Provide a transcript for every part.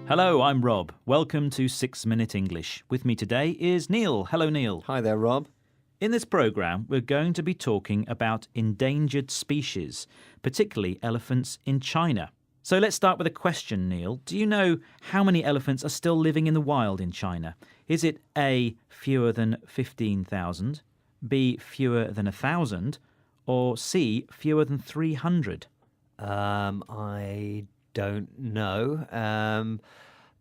Hello, I'm Rob. Welcome to 6 Minute English. With me today is Neil. Hello, Neil. Hi there, Rob. In this programme, we're going to be talking about endangered species, particularly elephants in China. So let's start with a question, Neil. Do you know how many elephants are still living in the wild in China? Is it A, fewer than 15,000, B, fewer than 1,000, or C, fewer than 300? I don't know,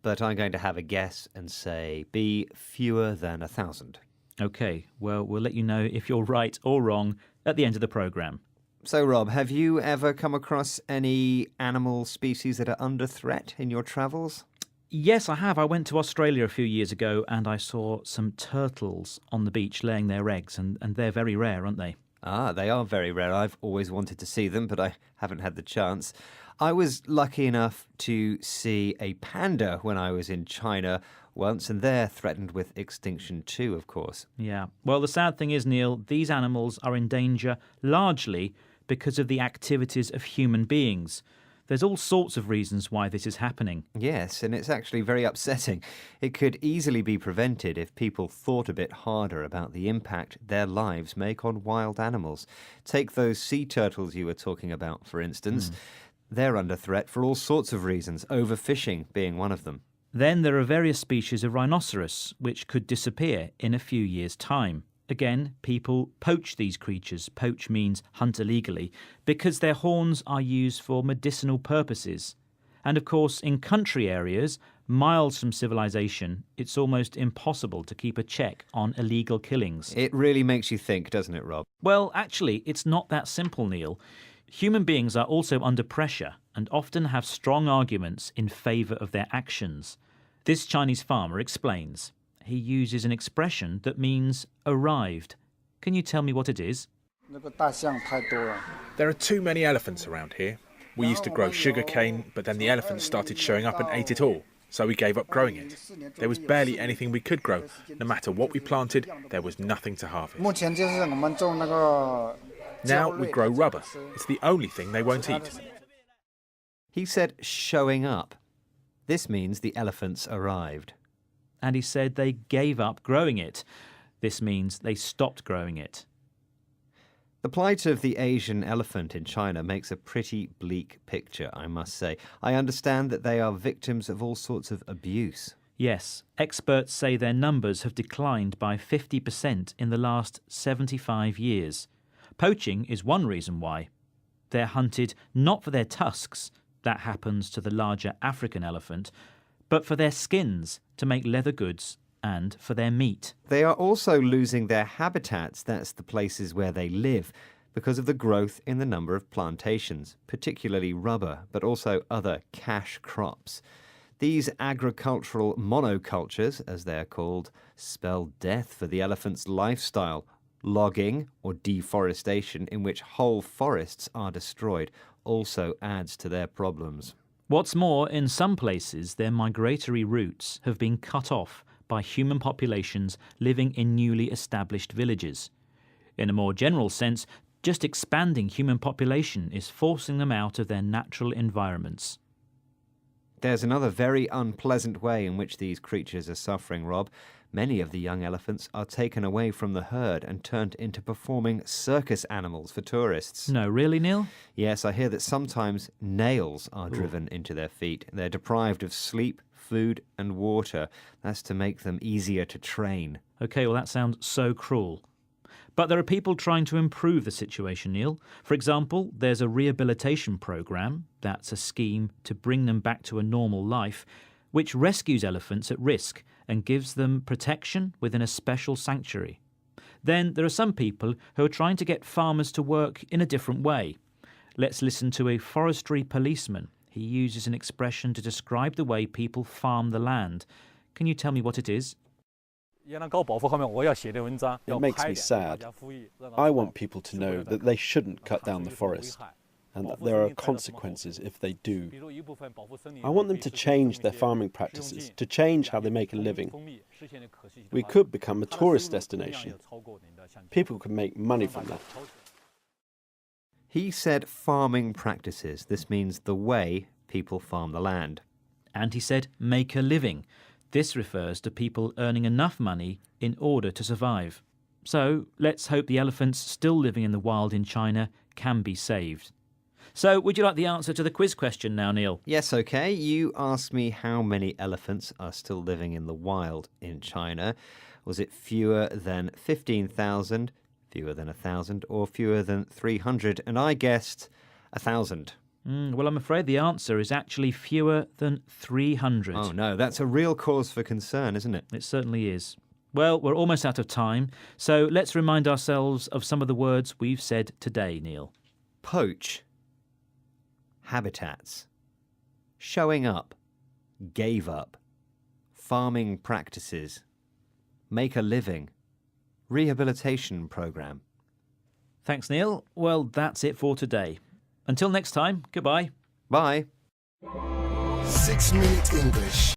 but I'm going to have a guess and say B, fewer than 1,000. OK, well, we'll let you know if you're right or wrong at the end of the programme. So, Rob, have you ever come across any animal species that are under threat in your travels? Yes, I have. I went to Australia a few years ago and I saw some turtles on the beach laying their eggs, and they're very rare, aren't they? Ah, they are very rare. I've always wanted to see them, but I haven't had the chance. I was lucky enough to see a panda when I was in China once, and they're threatened with extinction too, of course. Yeah. Well, the sad thing is, Neil, these animals are in danger largely because of the activities of human beings. There's all sorts of reasons why this is happening. Yes, and it's actually very upsetting. It could easily be prevented if people thought a bit harder about the impact their lives make on wild animals. Take those sea turtles you were talking about, for instance. They're under threat for all sorts of reasons, overfishing being one of them. Then there are various species of rhinoceros which could disappear in a few years' time. Again, people poach these creatures. Poach means hunt illegally, because their horns are used for medicinal purposes. And of course, in country areas, miles from civilization, it's almost impossible to keep a check on illegal killings. It really makes you think, doesn't it, Rob? Well, actually, it's not that simple, Neil. Human beings are also under pressure and often have strong arguments in favour of their actions. This Chinese farmer explains. He uses an expression that means arrived. Can you tell me what it is? There are too many elephants around here. We used to grow sugarcane, but then the elephants started showing up and ate it all, so we gave up growing it. There was barely anything we could grow. No matter what we planted, there was nothing to harvest. Now we grow rubber. It's the only thing they won't eat. He said showing up. This means the elephants arrived. And he said they gave up growing it. This means they stopped growing it. The plight of the Asian elephant in China makes a pretty bleak picture, I must say. I understand that they are victims of all sorts of abuse. Yes, experts say their numbers have declined by 50% in the last 75 years. Poaching is one reason why. They're hunted not for their tusks, that happens to the larger African elephant, but for their skins to make leather goods and for their meat. They are also losing their habitats, that's the places where they live, because of the growth in the number of plantations, particularly rubber, but also other cash crops. These agricultural monocultures, as they are called, spell death for the elephant's lifestyle. Logging or deforestation, in which whole forests are destroyed, also adds to their problems. What's more, in some places, their migratory routes have been cut off by human populations living in newly established villages. In a more general sense, just expanding human population is forcing them out of their natural environments. There's another very unpleasant way in which these creatures are suffering, Rob. Many of the young elephants are taken away from the herd and turned into performing circus animals for tourists. No, really, Neil? Yes, I hear that sometimes nails are driven into their feet. They're deprived of sleep, food and water. That's to make them easier to train. OK, well, that sounds so cruel. But there are people trying to improve the situation, Neil. For example, there's a rehabilitation programme, that's a scheme to bring them back to a normal life, which rescues elephants at risk and gives them protection within a special sanctuary. Then there are some people who are trying to get farmers to work in a different way. Let's listen to a forestry policeman. He uses an expression to describe the way people farm the land. Can you tell me what it is? It makes me sad. I want people to know that they shouldn't cut down the forest, and that there are consequences if they do. I want them to change their farming practices, to change how they make a living. We could become a tourist destination. People could make money from that. He said farming practices. This means the way people farm the land. And he said make a living. This refers to people earning enough money in order to survive. So let's hope the elephants still living in the wild in China can be saved. So would you like the answer to the quiz question now, Neil? Yes, okay. You asked me how many elephants are still living in the wild in China. Was it fewer than 15,000, fewer than 1,000, or fewer than 300? And I guessed 1,000. Well, I'm afraid the answer is actually fewer than 300. Oh no, that's a real cause for concern, isn't it? It certainly is. Well, we're almost out of time, so let's remind ourselves of some of the words we've said today, Neil. Poach, habitats, showing up, gave up, farming practices, make a living, rehabilitation program. Thanks, Neil. Well, that's it for today. Until next time, goodbye. Bye. 6 Minute English.